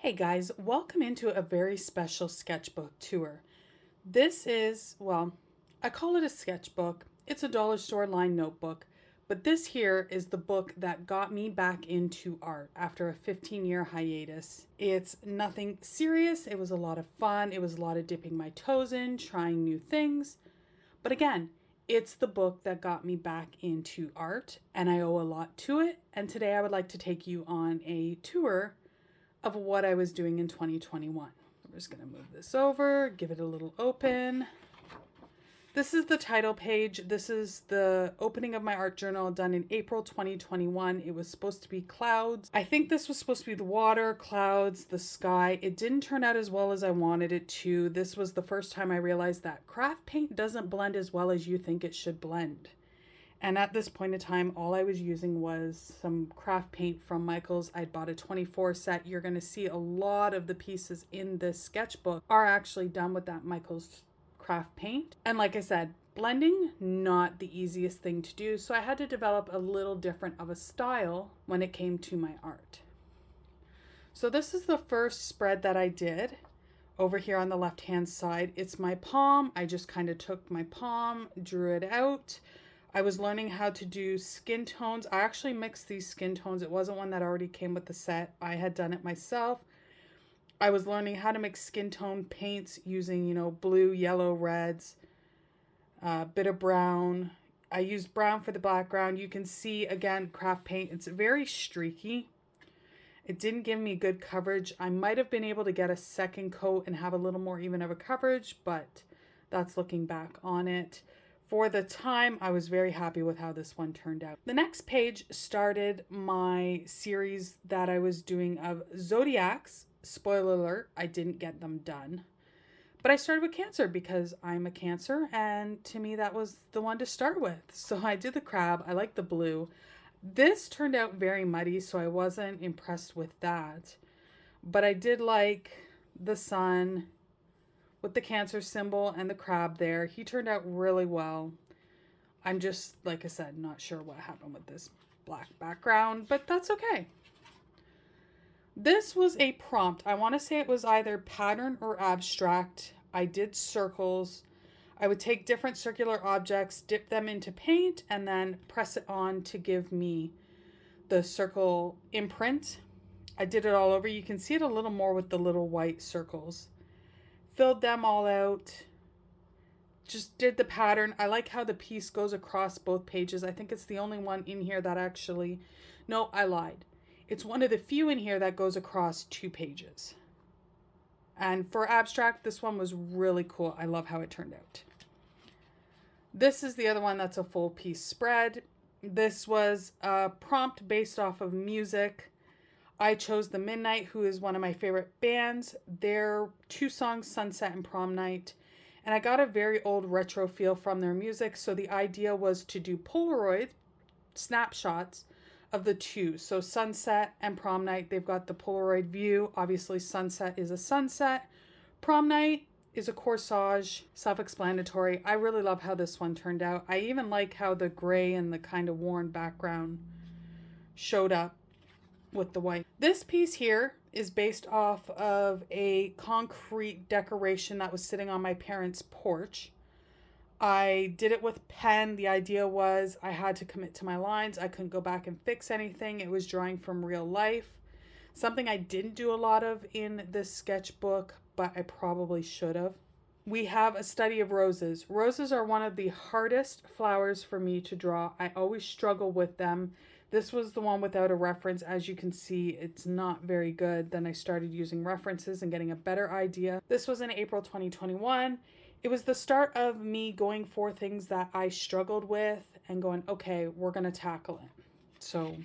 Hey guys, welcome into a very special sketchbook tour. This is, well, I call it a sketchbook. It's a dollar store line notebook, but this here is the book that got me back into art after a 15-year hiatus. It's nothing serious. It was a lot of fun. It was a lot of dipping my toes in, trying new things. But again, it's the book that got me back into art, and I owe a lot to it. And today I would like to take you on a tour of what I was doing in 2021. I'm just gonna move this over, give it a little open. This is the title page. This is the opening of my art journal done in April 2021. It was supposed to be clouds. I think this was supposed to be the water, clouds, the sky. It didn't turn out as well as I wanted it to. This was the first time I realized that craft paint doesn't blend as well as you think it should blend. And at this point in time, all I was using was some craft paint from Michael's. I'd bought a 24 set. You're going to see a lot of the pieces in this sketchbook are actually done with that Michael's craft paint. And like I said, blending, not the easiest thing to do. So I had to develop a little different of a style when it came to my art. So this is the first spread that I did. Over here on the left-hand side, it's my palm. I just kind of took my palm, drew it out. I was learning how to do skin tones. I actually mixed these skin tones. It wasn't one that already came with the set. I had done it myself. I was learning how to mix skin tone paints using, blue, yellow, reds, a bit of brown. I used brown for the background. You can see, again, craft paint. It's very streaky. It didn't give me good coverage. I might have been able to get a second coat and have a little more even of a coverage, but that's looking back on it. For the time, I was very happy with how this one turned out. The next page started my series that I was doing of zodiacs. Spoiler alert, I didn't get them done. But I started with Cancer because I'm a Cancer, and to me that was the one to start with. So I did the crab. I like the blue. This turned out very muddy, so I wasn't impressed with that. But I did like the sun with the Cancer symbol and the crab there. He turned out really well. I'm just, like I said, not sure what happened with this black background, but that's okay. This was a prompt. I want to say it was either pattern or abstract. I did circles. I would take different circular objects, dip them into paint, and then press it on to give me the circle imprint. I did it all over. You can see it a little more with the little white circles. Filled them all out. Just did the pattern. I like how the piece goes across both pages. I think it's the only one in here that actually... No, I lied. It's one of the few in here that goes across 2 pages. And for abstract, this one was really cool. I love how it turned out. This is the other one that's a full piece spread. This was a prompt based off of music. I chose The Midnight, who is one of my favorite bands. Their 2 songs, Sunset and Prom Night. And I got a very old retro feel from their music. So the idea was to do Polaroid snapshots of the 2. So Sunset and Prom Night, they've got the Polaroid view. Obviously, Sunset is a sunset. Prom Night is a corsage, self-explanatory. I really love how this one turned out. I even like how the gray and the kind of worn background showed up with the white. This piece here is based off of a concrete decoration that was sitting on my parents' porch. I did it with pen. The idea was I had to commit to my lines. I couldn't go back and fix anything. It was drawing from real life. Something I didn't do a lot of in this sketchbook, but I probably should have. We have a study of roses. Roses are one of the hardest flowers for me to draw. I always struggle with them. This was the one without a reference. As you can see, it's not very good. Then I started using references and getting a better idea. This was in April 2021. It was the start of me going for things that I struggled with and going, okay, we're going to tackle it. So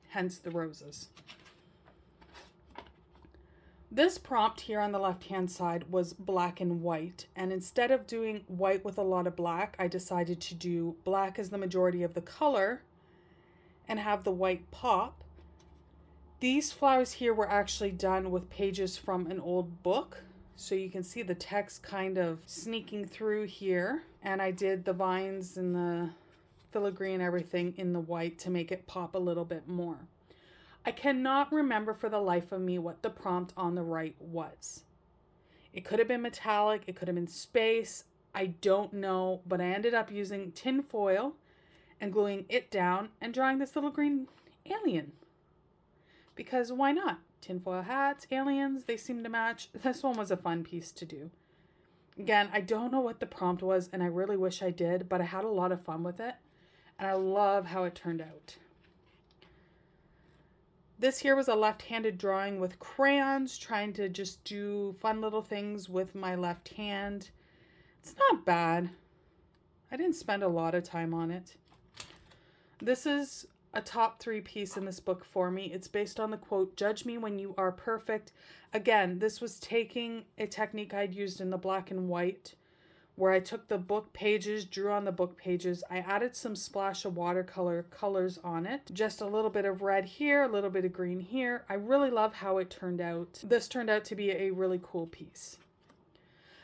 hence the roses. This prompt here on the left-hand side was black and white. And instead of doing white with a lot of black, I decided to do black as the majority of the color and have the white pop. These flowers here were actually done with pages from an old book. So you can see the text kind of sneaking through here. And I did the vines and the filigree and everything in the white to make it pop a little bit more. I cannot remember for the life of me what the prompt on the right was. It could have been metallic, it could have been space, I don't know, but I ended up using tin foil and gluing it down and drawing this little green alien. Because why not? Tinfoil hats, aliens, they seem to match. This one was a fun piece to do. Again, I don't know what the prompt was, and I really wish I did, but I had a lot of fun with it, and I love how it turned out. This here was a left-handed drawing with crayons, trying to just do fun little things with my left hand. It's not bad. I didn't spend a lot of time on it. This is a top 3 piece in this book for me. It's based on the quote, "Judge me when you are perfect." Again, this was taking a technique I'd used in the black and white, where I took the book pages, drew on the book pages. I added some splash of watercolor colors on it. Just a little bit of red here, a little bit of green here. I really love how it turned out. This turned out to be a really cool piece.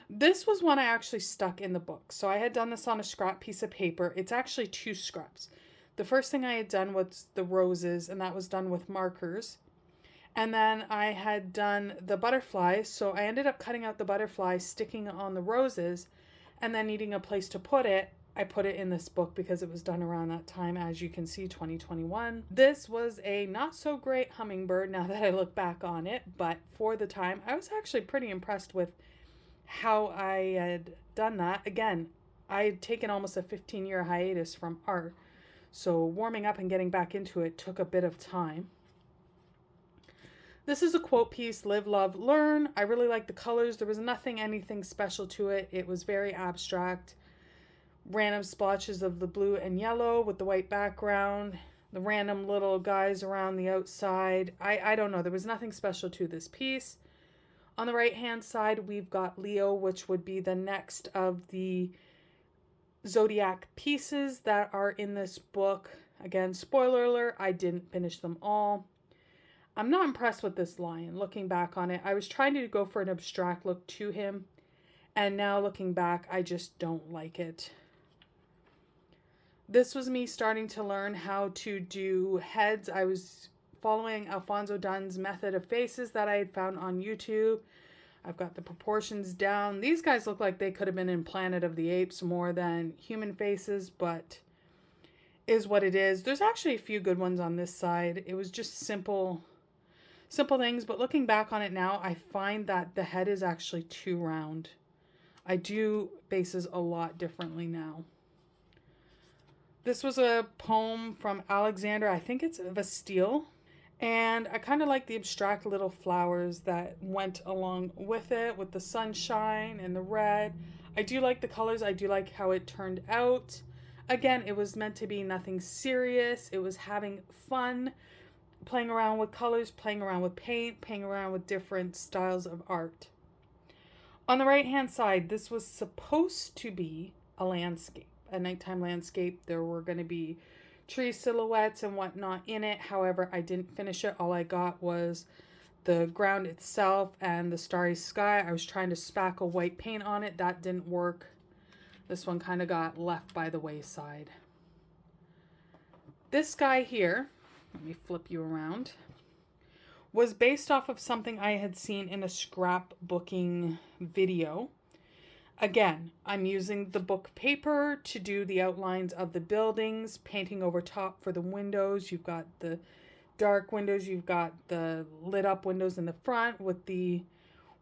This was one I actually stuck in the book. So I had done this on a scrap piece of paper. It's actually 2 scraps. The first thing I had done was the roses, and that was done with markers. And then I had done the butterflies, so I ended up cutting out the butterflies, sticking on the roses, and then needing a place to put it, I put it in this book because it was done around that time, as you can see, 2021. This was a not so great hummingbird now that I look back on it, but for the time, I was actually pretty impressed with how I had done that. Again, I had taken almost a 15-year hiatus from art. So warming up and getting back into it took a bit of time. This is a quote piece, "Live, love, learn." I really like the colors. There was anything special to it. It was very abstract. Random splotches of the blue and yellow with the white background. The random little guys around the outside. I don't know. There was nothing special to this piece. On the right hand side, we've got Leo, which would be the next of the zodiac pieces that are in this book. Again, spoiler alert, I didn't finish them all. I'm not impressed with this lion. Looking back on it, I was trying to go for an abstract look to him, and now looking back, I just don't like it. This was me starting to learn how to do heads. I was following Alfonso Dunn's method of faces that I had found on YouTube. I've got the proportions down. These guys look like they could have been in Planet of the Apes more than human faces, but is what it is. There's actually a few good ones on this side. It was just simple things, but looking back on it now, I find that the head is actually too round. I do faces a lot differently now. This was a poem from Alexander, I think it's Bastille. And I kind of like the abstract little flowers that went along with it, with the sunshine and the red. I do like the colors. I do like how it turned out. Again, it was meant to be nothing serious. It was having fun, playing around with colors, playing around with paint, playing around with different styles of art. On the right-hand side, this was supposed to be a landscape, a nighttime landscape. There were going to be tree silhouettes and whatnot in it. However, I didn't finish it. All I got was the ground itself and the starry sky. I was trying to spackle white paint on it. That didn't work. This one kind of got left by the wayside. This guy here, let me flip you around, was based off of something I had seen in a scrapbooking video. Again, I'm using the book paper to do the outlines of the buildings, painting over top for the windows. You've got the dark windows, you've got the lit up windows in the front with the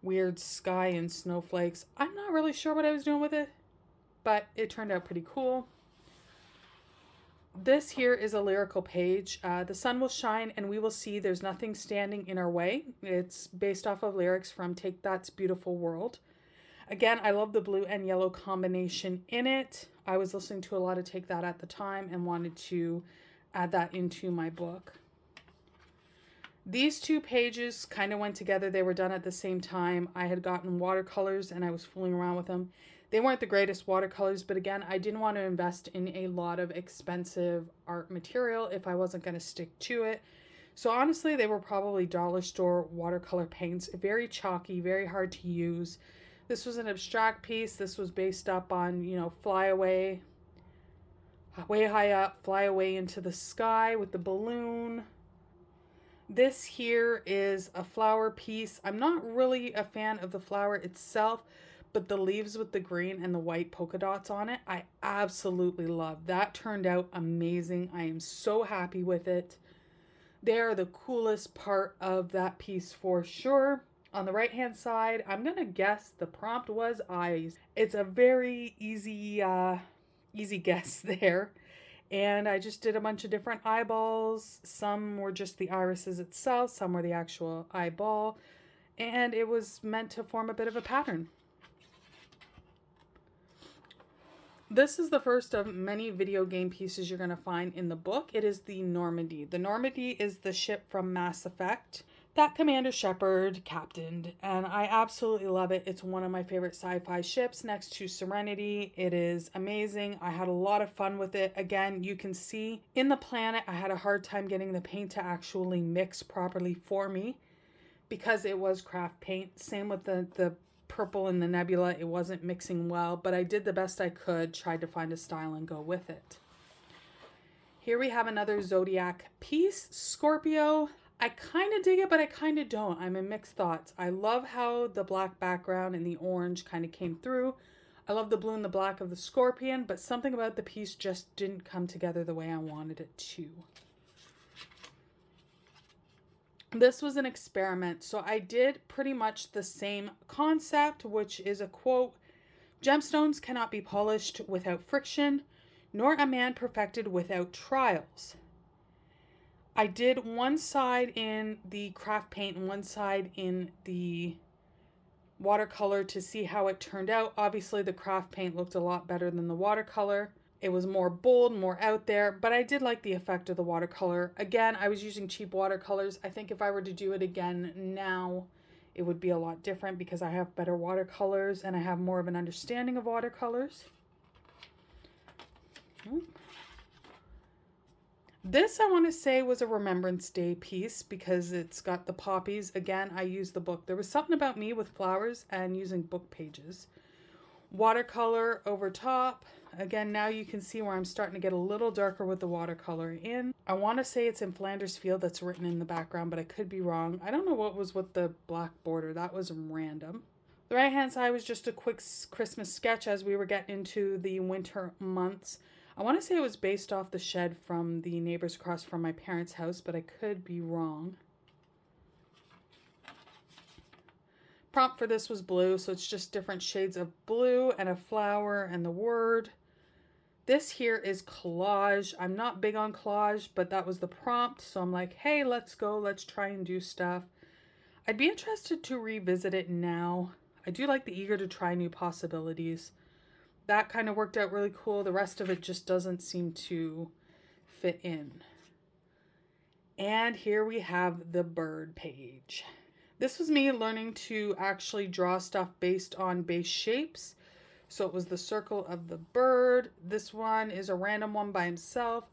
weird sky and snowflakes. I'm not really sure what I was doing with it, but it turned out pretty cool. This here is a lyrical page. The sun will shine and we will see there's nothing standing in our way. It's based off of lyrics from Take That's Beautiful World. Again, I love the blue and yellow combination in it. I was listening to a lot of Take That at the time and wanted to add that into my book. These 2 pages kind of went together. They were done at the same time. I had gotten watercolors and I was fooling around with them. They weren't the greatest watercolors, but again, I didn't want to invest in a lot of expensive art material if I wasn't going to stick to it. So honestly, they were probably dollar store watercolor paints. Very chalky, very hard to use. This was an abstract piece. This was based up on, fly away, way high up, fly away into the sky with the balloon. This here is a flower piece. I'm not really a fan of the flower itself, but the leaves with the green and the white polka dots on it, I absolutely love. That turned out amazing. I am so happy with it. They are the coolest part of that piece for sure. On the right hand side, I'm gonna guess the prompt was eyes. It's a very easy guess there. And I just did a bunch of different eyeballs. Some were just the irises itself, some were the actual eyeball, and it was meant to form a bit of a pattern. This is the first of many video game pieces you're going to find in the book. It is the Normandy. The Normandy is the ship from Mass Effect that Commander Shepard captained, and I absolutely love it. It's one of my favorite sci-fi ships next to Serenity. It is amazing. I had a lot of fun with it. Again, you can see in the planet, I had a hard time getting the paint to actually mix properly for me because it was craft paint. Same with the purple in the nebula. It wasn't mixing well, but I did the best I could, tried to find a style and go with it. Here we have another zodiac piece, Scorpio. I kind of dig it, but I kind of don't. I'm in mixed thoughts. I love how the black background and the orange kind of came through. I love the blue and the black of the scorpion, but something about the piece just didn't come together the way I wanted it to. This was an experiment, so I did pretty much the same concept, which is a quote, "Gemstones cannot be polished without friction, nor a man perfected without trials." I did one side in the craft paint and one side in the watercolor to see how it turned out. Obviously, the craft paint looked a lot better than the watercolor. It was more bold, more out there, but I did like the effect of the watercolor. Again, I was using cheap watercolors. I think if I were to do it again now, it would be a lot different because I have better watercolors and I have more of an understanding of watercolors. This, I want to say, was a Remembrance Day piece because it's got the poppies. Again, I used the book. There was something about me with flowers and using book pages. Watercolor over top. Again, now you can see where I'm starting to get a little darker with the watercolor in. I want to say it's in Flanders Field that's written in the background, but I could be wrong. I don't know what was with the black border. That was random. The right hand side was just a quick Christmas sketch as we were getting into the winter months. I want to say it was based off the shed from the neighbors across from my parents' house, but I could be wrong. Prompt for this was blue, so it's just different shades of blue and a flower and the word. This here is collage. I'm not big on collage, but that was the prompt, so I'm like, hey, let's go, let's try and do stuff. I'd be interested to revisit it now. I do like the eager to try new possibilities. That kind of worked out really cool. The rest of it just doesn't seem to fit in. And here we have the bird page. This was me learning to actually draw stuff based on base shapes. So it was the circle of the bird. This one is a random one by himself.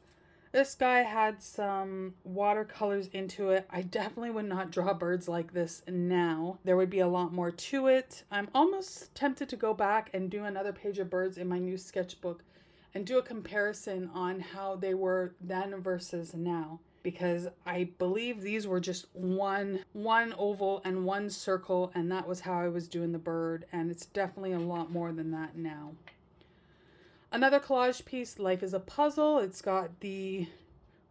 This guy had some watercolors into it. I definitely would not draw birds like this now. There would be a lot more to it. I'm almost tempted to go back and do another page of birds in my new sketchbook and do a comparison on how they were then versus now. Because I believe these were just one oval and one circle, and that was how I was doing the bird, and it's definitely a lot more than that now. Another collage piece, Life is a Puzzle. It's got the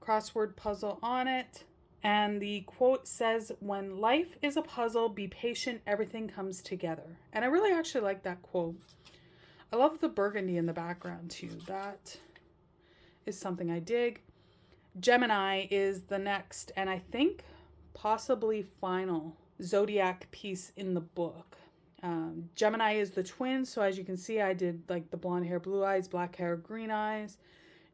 crossword puzzle on it. And the quote says, "When life is a puzzle, be patient, everything comes together." And I really actually like that quote. I love the burgundy in the background too. That is something I dig. Gemini is the next, and I think possibly final zodiac piece in the book. Gemini is the twin, so as you can see, I did like the blonde hair, blue eyes, black hair, green eyes,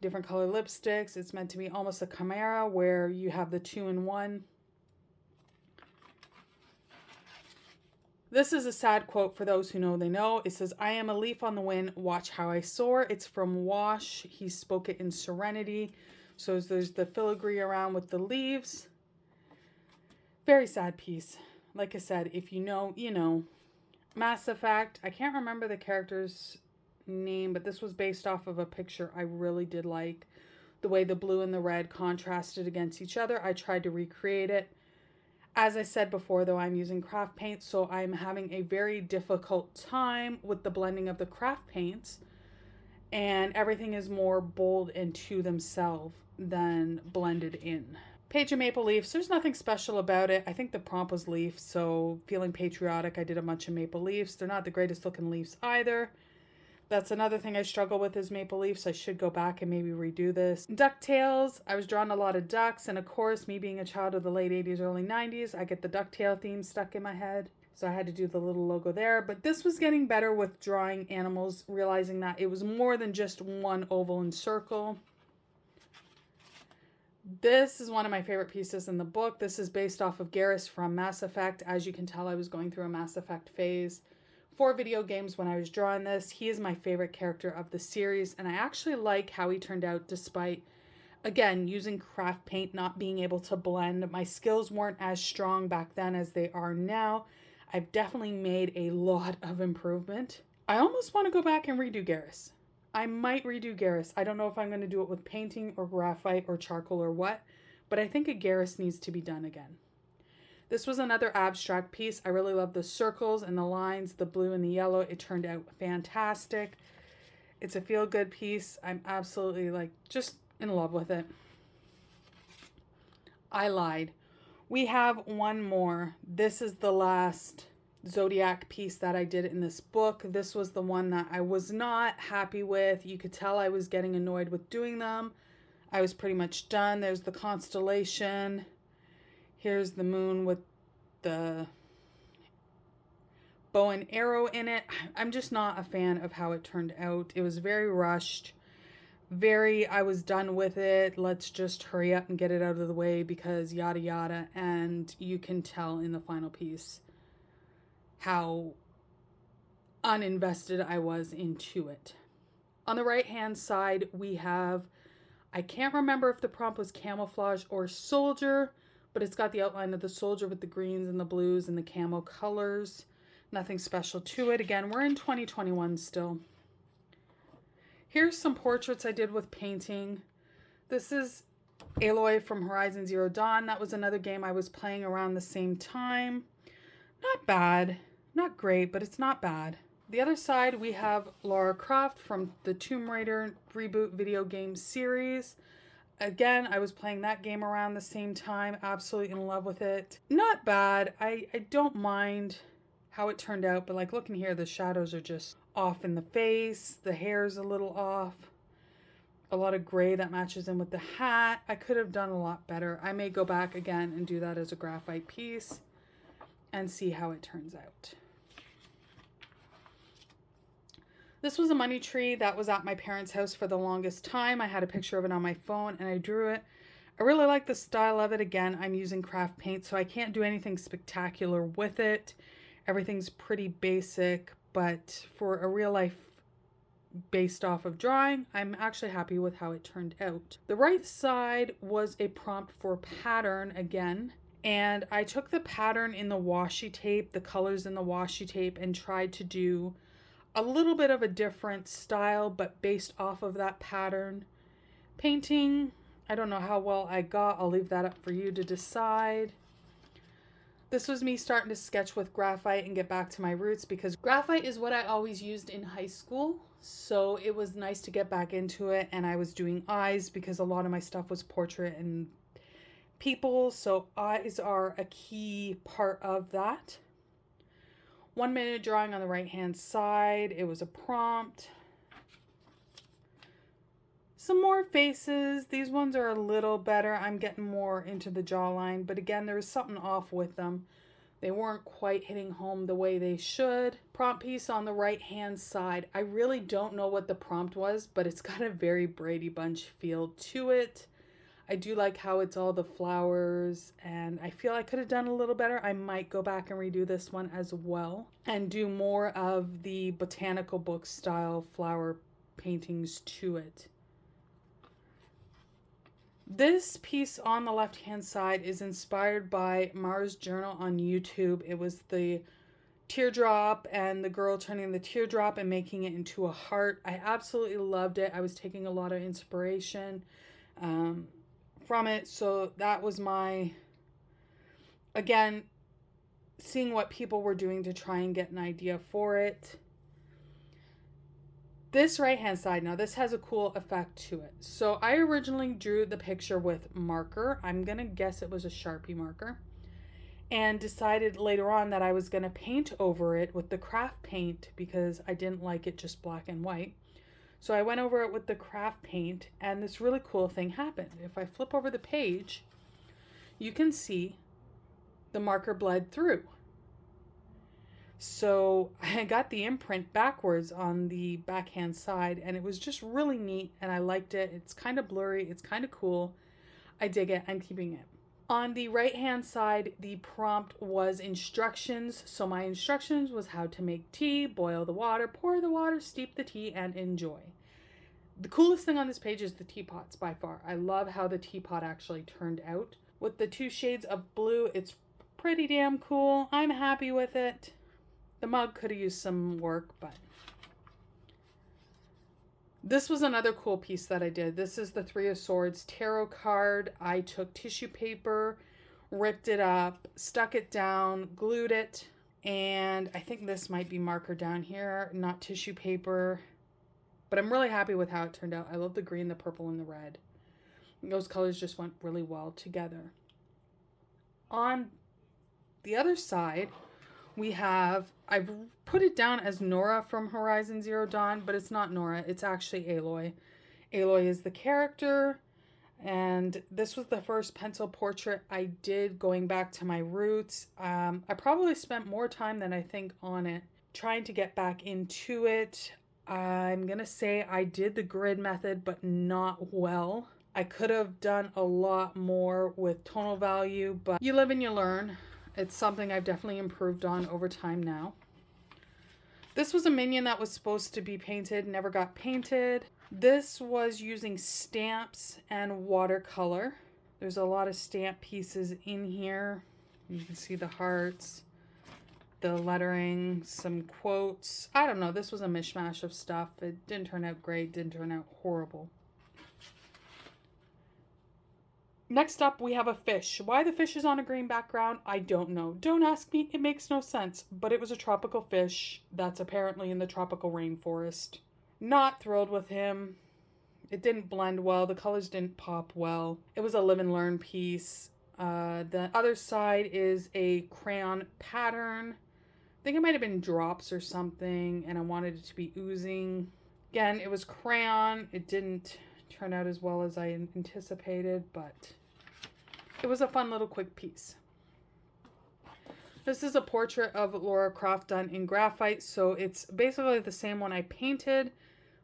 different color lipsticks. It's meant to be almost a chimera where you have the 2-in-1. This is a sad quote for those who know they know. It says, "I am a leaf on the wind, watch how I soar." It's from Wash. He spoke it in Serenity. So there's the filigree around with the leaves. Very sad piece. Like I said, if you know, you know. Mass Effect. I can't remember the character's name, but this was based off of a picture I really did like. The way the blue and the red contrasted against each other. I tried to recreate it. As I said before, though, I'm using craft paint, so I'm having a very difficult time with the blending of the craft paints, and everything is more bold and to themselves than blended in. Page of maple leaves. There's nothing special about it. I think the prompt was leaf, so feeling patriotic, I did a bunch of maple leaves. They're not the greatest looking leaves either. That's another thing I struggle with is maple leaves. I should go back and maybe redo this. DuckTales. I was drawing a lot of ducks, and of course, me being a child of the late 80s, early 90s, I get the ducktail theme stuck in my head. So I had to do the little logo there. But this was getting better with drawing animals, realizing that it was more than just one oval and circle. This is one of my favorite pieces in the book. This is based off of Garrus from Mass Effect. As you can tell, I was going through a Mass Effect phase for video games when I was drawing this. He is my favorite character of the series, and I actually like how he turned out despite, again, using craft paint, not being able to blend. My skills weren't as strong back then as they are now. I've definitely made a lot of improvement. I almost want to go back and redo Garrus. I might redo Garrus. I don't know if I'm going to do it with painting or graphite or charcoal or what, but I think a Garrus needs to be done again. This was another abstract piece. I really love the circles and the lines, the blue and the yellow. It turned out fantastic. It's a feel-good piece. I'm absolutely just in love with it. I lied. We have one more. This is the last Zodiac piece that I did in this book. This was the one that I was not happy with. You could tell I was getting annoyed with doing them. I was pretty much done. There's the constellation. Here's the moon with the bow and arrow in it. I'm just not a fan of how it turned out. It was very rushed. I was done with it. Let's just hurry up and get it out of the way because yada yada. And you can tell in the final piece how uninvested I was into it. On the right hand side, we have, I can't remember if the prompt was camouflage or soldier, but it's got the outline of the soldier with the greens and the blues and the camo colors. Nothing special to it. Again, we're in 2021 still. Here's some portraits I did with painting. This is Aloy from Horizon Zero Dawn. That was another game I was playing around the same time. Not bad. Not great, but it's not bad. The other side, we have Lara Croft from the Tomb Raider reboot video game series. Again, I was playing that game around the same time. Absolutely in love with it. Not bad. I don't mind how it turned out, but looking here, the shadows are just off in the face. The hair's a little off. A lot of gray that matches in with the hat. I could have done a lot better. I may go back again and do that as a graphite piece and see how it turns out. This was a money tree that was at my parents' house for the longest time. I had a picture of it on my phone and I drew it. I really like the style of it. Again, I'm using craft paint, so I can't do anything spectacular with it. Everything's pretty basic, but for a real life based off of drawing, I'm actually happy with how it turned out. The right side was a prompt for pattern again. And I took the pattern in the washi tape, the colors in the washi tape, and tried to do a little bit of a different style, but based off of that pattern. Painting, I don't know how well I got. I'll leave that up for you to decide. This was me starting to sketch with graphite and get back to my roots because graphite is what I always used in high school. So it was nice to get back into it, and I was doing eyes because a lot of my stuff was portrait and people, so eyes are a key part of that. 1 minute drawing on the right hand side. It was a prompt. Some more faces. These ones are a little better. I'm getting more into the jawline, but again, there was something off with them. They weren't quite hitting home the way they should. Prompt piece on the right hand side. I really don't know what the prompt was, but it's got a very Brady Bunch feel to it. I do like how it's all the flowers, and I feel I could have done a little better. I might go back and redo this one as well and do more of the botanical book style flower paintings to it. This piece on the left hand side is inspired by Mars Journal on YouTube. It was the teardrop and the girl turning the teardrop and making it into a heart. I absolutely loved it. I was taking a lot of inspiration from it, so that was my Again, seeing what people were doing to try and get an idea for it. This right hand side, now this has a cool effect to it. So I originally drew the picture with marker. I'm gonna guess it was a Sharpie marker, and decided later on that I was gonna paint over it with the craft paint because I didn't like it just black and white. So I went over it with the craft paint, and this really cool thing happened. If I flip over the page, you can see the marker bled through. So I got the imprint backwards on the backhand side, and it was just really neat, and I liked it. It's kind of blurry, it's kind of cool. I dig it, I'm keeping it. On the right hand side, the prompt was instructions. So my instructions was how to make tea, boil the water, pour the water, steep the tea, and enjoy. The coolest thing on this page is the teapots by far. I love how the teapot actually turned out. With the 2 shades of blue, it's pretty damn cool. I'm happy with it. The mug could have used some work, but this was another cool piece that I did. This is the 3 of Swords tarot card. I took tissue paper, ripped it up, stuck it down, glued it, and I think this might be marker down here, not tissue paper. But I'm really happy with how it turned out. I love the green, the purple, and the red. Those colors just went really well together. On the other side, we have, I've put it down as Nora from Horizon Zero Dawn, but it's not Nora, it's actually Aloy. Aloy is the character, and this was the first pencil portrait I did going back to my roots. I probably spent more time than I think on it, trying to get back into it. I'm gonna say I did the grid method, but not well. I could have done a lot more with tonal value, but you live and you learn. It's something I've definitely improved on over time now. This was a minion that was supposed to be painted, never got painted. This was using stamps and watercolor. There's a lot of stamp pieces in here. You can see the hearts, the lettering, some quotes. I don't know, this was a mishmash of stuff. It didn't turn out great, didn't turn out horrible. Next up, we have a fish. Why the fish is on a green background, I don't know. Don't ask me, it makes no sense. But it was a tropical fish that's apparently in the tropical rainforest. Not thrilled with him. It didn't blend well. The colors didn't pop well. It was a live and learn piece. The other side is a crayon pattern. I think it might have been drops or something, and I wanted it to be oozing. Again, it was crayon. It didn't turn out as well as I anticipated, but it was a fun little quick piece. This is a portrait of Laura Croft done in graphite, so it's basically the same one I painted,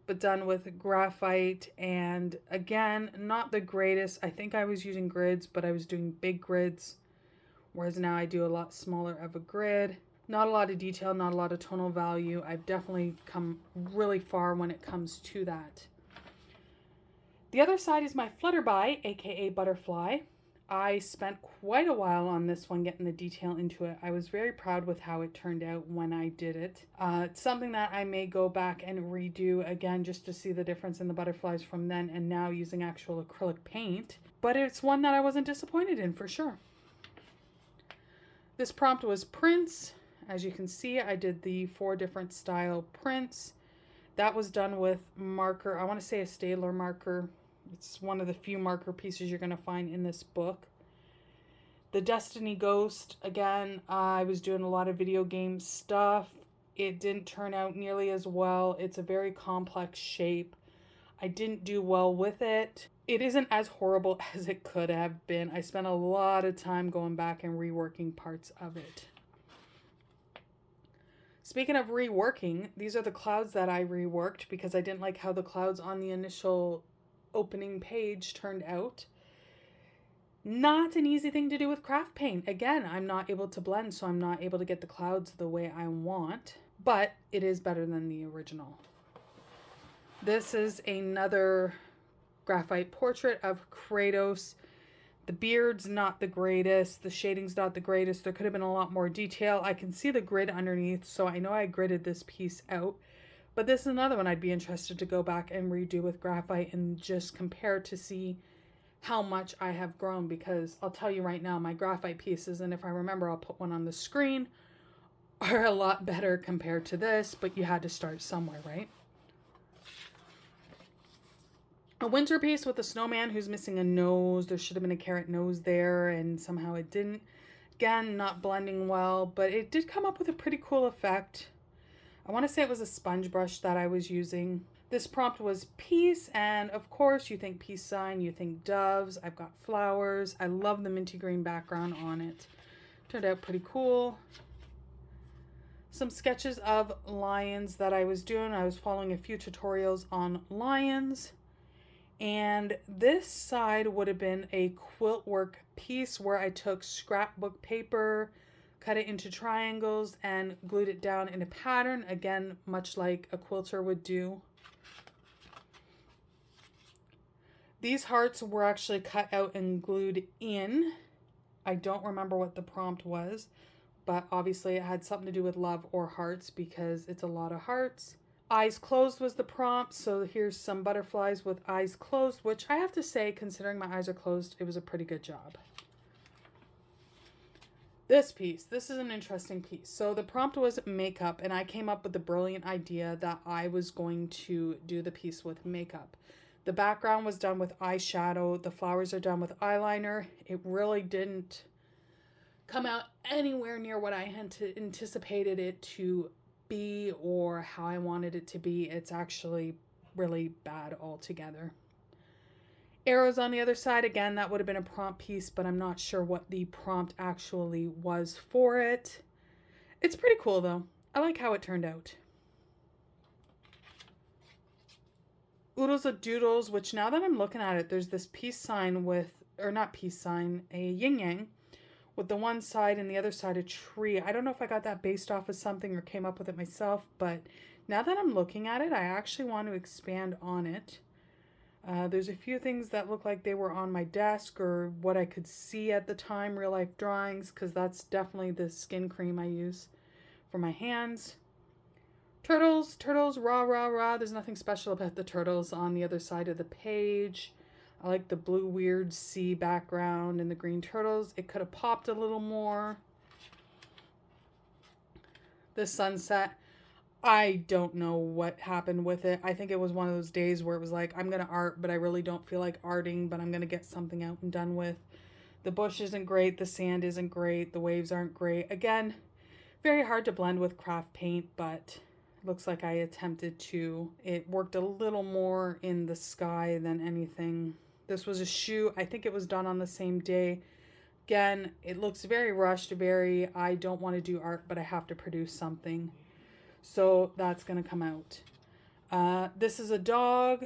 but done with graphite, and again, not the greatest. I think I was using grids, but I was doing big grids, whereas now I do a lot smaller of a grid. Not a lot of detail, not a lot of tonal value. I've definitely come really far when it comes to that. The other side is my Flutterby, aka Butterfly. I spent quite a while on this one getting the detail into it. I was very proud with how it turned out when I did it. It's something that I may go back and redo again just to see the difference in the butterflies from then and now using actual acrylic paint. But it's one that I wasn't disappointed in for sure. This prompt was prints. As you can see, I did the 4 different style prints. That was done with marker. I want to say a Staedtler marker. It's one of the few marker pieces you're going to find in this book. The Destiny Ghost, again, I was doing a lot of video game stuff. It didn't turn out nearly as well. It's a very complex shape. I didn't do well with it. It isn't as horrible as it could have been. I spent a lot of time going back and reworking parts of it. Speaking of reworking, these are the clouds that I reworked because I didn't like how the clouds on the initial opening page turned out. Not an easy thing to do with craft paint. Again, I'm not able to blend, so I'm not able to get the clouds the way I want, but it is better than the original. This is another graphite portrait of Kratos. The beard's not the greatest. The shading's not the greatest. There could have been a lot more detail. I can see the grid underneath, so I know I gridded this piece out. But this is another one I'd be interested to go back and redo with graphite and just compare to see how much I have grown, because I'll tell you right now, my graphite pieces, and if I remember, I'll put one on the screen, are a lot better compared to this, but you had to start somewhere, right? A winter piece with a snowman who's missing a nose. There should have been a carrot nose there, and somehow it didn't. Again, not blending well, but it did come up with a pretty cool effect. I want to say it was a sponge brush that I was using. This prompt was peace, and of course you think peace sign, you think doves. I've got flowers. I love the minty green background on it. Turned out pretty cool. Some sketches of lions that I was doing. I was following a few tutorials on lions. And this side would have been a quilt work piece where I took scrapbook paper, cut it into triangles, and glued it down in a pattern, again, much like a quilter would do. These hearts were actually cut out and glued in. I don't remember what the prompt was, but obviously it had something to do with love or hearts because it's a lot of hearts. Eyes closed was the prompt, so here's some butterflies with eyes closed, which I have to say, considering my eyes are closed, it was a pretty good job. This piece, this is an interesting piece. So the prompt was makeup, and I came up with the brilliant idea that I was going to do the piece with makeup. The background was done with eyeshadow. The flowers are done with eyeliner. It really didn't come out anywhere near what I had anticipated it to be or how I wanted it to be. It's actually really bad altogether. Arrows on the other side, again, that would have been a prompt piece, but I'm not sure what the prompt actually was for it. It's pretty cool though. I like how it turned out. Oodles of doodles, which now that I'm looking at it, there's this peace sign with, or not peace sign, a yin yang with the one side and the other side a tree. I don't know if I got that based off of something or came up with it myself, but now that I'm looking at it, I actually want to expand on it. There's a few things that look like they were on my desk or what I could see at the time, real life drawings, because that's definitely the skin cream I use for my hands. Turtles, rah, rah, rah. There's nothing special about the turtles on the other side of the page. I like the blue weird sea background and the green turtles. It could have popped a little more. The sunset, I don't know what happened with it. I think it was one of those days where it was like, I'm going to art, but I really don't feel like arting, but I'm going to get something out and done with. The bush isn't great. The sand isn't great. The waves aren't great. Again, very hard to blend with craft paint, but looks like I attempted to. It worked a little more in the sky than anything. This was a shoe. I think it was done on the same day. Again, it looks very rushed, very, I don't want to do art, but I have to produce something. So that's going to come out. This is a dog.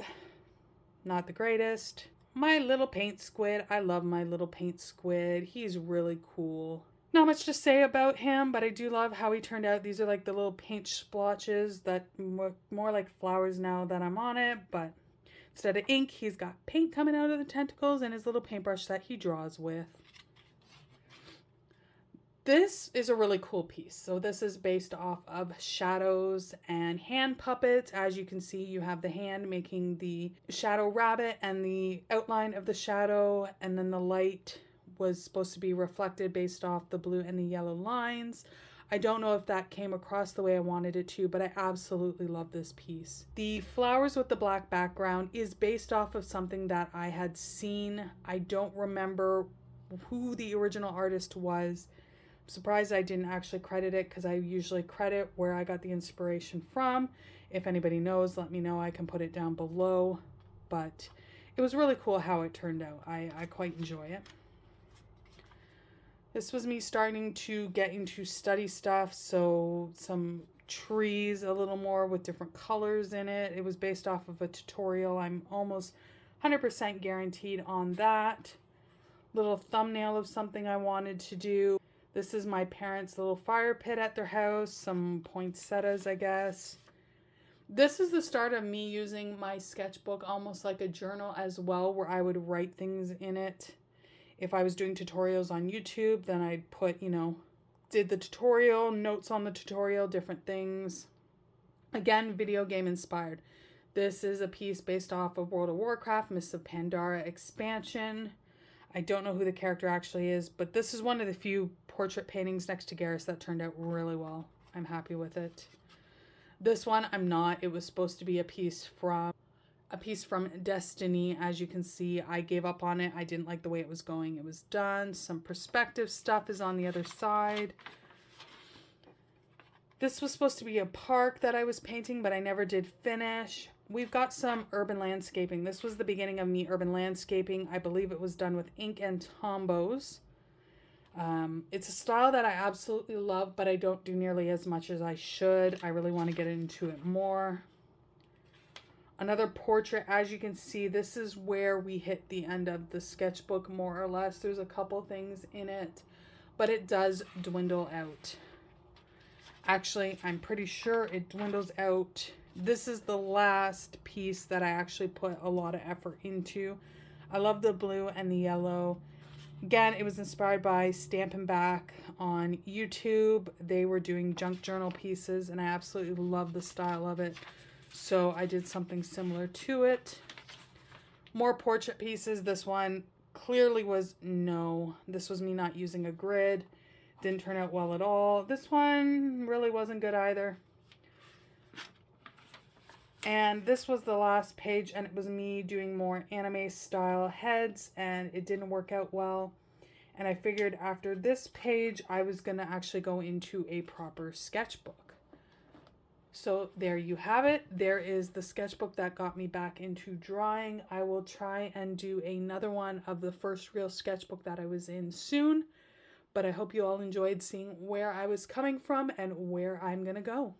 Not the greatest. My little paint squid. I love my little paint squid. He's really cool. Not much to say about him, but I do love how he turned out. These are like the little paint splotches that look more like flowers now that I'm on it, but instead of ink, he's got paint coming out of the tentacles and his little paintbrush that he draws with. This is a really cool piece. So this is based off of shadows and hand puppets. As you can see, you have the hand making the shadow rabbit and the outline of the shadow, and then the light was supposed to be reflected based off the blue and the yellow lines. I don't know if that came across the way I wanted it to, but I absolutely love this piece. The flowers with the black background is based off of something that I had seen. I don't remember who the original artist was. I'm surprised I didn't actually credit it because I usually credit where I got the inspiration from. If anybody knows, let me know. I can put it down below. But it was really cool how it turned out. I quite enjoy it. This was me starting to get into study stuff, so some trees a little more with different colors in it. It was based off of a tutorial. I'm almost 100% guaranteed on that. Little thumbnail of something I wanted to do. This is my parents' little fire pit at their house, some poinsettias, I guess. This is the start of me using my sketchbook almost like a journal as well, where I would write things in it. If I was doing tutorials on YouTube, then I'd put, did the tutorial, notes on the tutorial, different things. Again, video game inspired. This is a piece based off of World of Warcraft, Mists of Pandora expansion. I don't know who the character actually is, but this is one of the few portrait paintings next to Garrus that turned out really well. I'm happy with it. This one, I'm not. It was supposed to be a piece from Destiny. As you can see, I gave up on it. I didn't like the way it was going. It was done. Some perspective stuff is on the other side. This was supposed to be a park that I was painting, but I never did finish. We've got some urban landscaping. This was the beginning of me urban landscaping. I believe it was done with ink and Tombows. It's a style that I absolutely love, but I don't do nearly as much as I should. I really want to get into it more. Another portrait. As you can see, this is where we hit the end of the sketchbook, more or less. There's a couple things in it, but it does dwindle out. Actually, I'm pretty sure it dwindles out. This is the last piece that I actually put a lot of effort into. I love the blue and the yellow. Again, it was inspired by Stampin' Back on YouTube. They were doing junk journal pieces, and I absolutely love the style of it. So I did something similar to it. More portrait pieces. This one clearly was no. This was me not using a grid. Didn't turn out well at all. This one really wasn't good either. And this was the last page, and it was me doing more anime style heads, and it didn't work out well. And I figured after this page, I was going to actually go into a proper sketchbook. So there you have it. There is the sketchbook that got me back into drawing. I will try and do another one of the first real sketchbook that I was in soon. But I hope you all enjoyed seeing where I was coming from and where I'm going to go.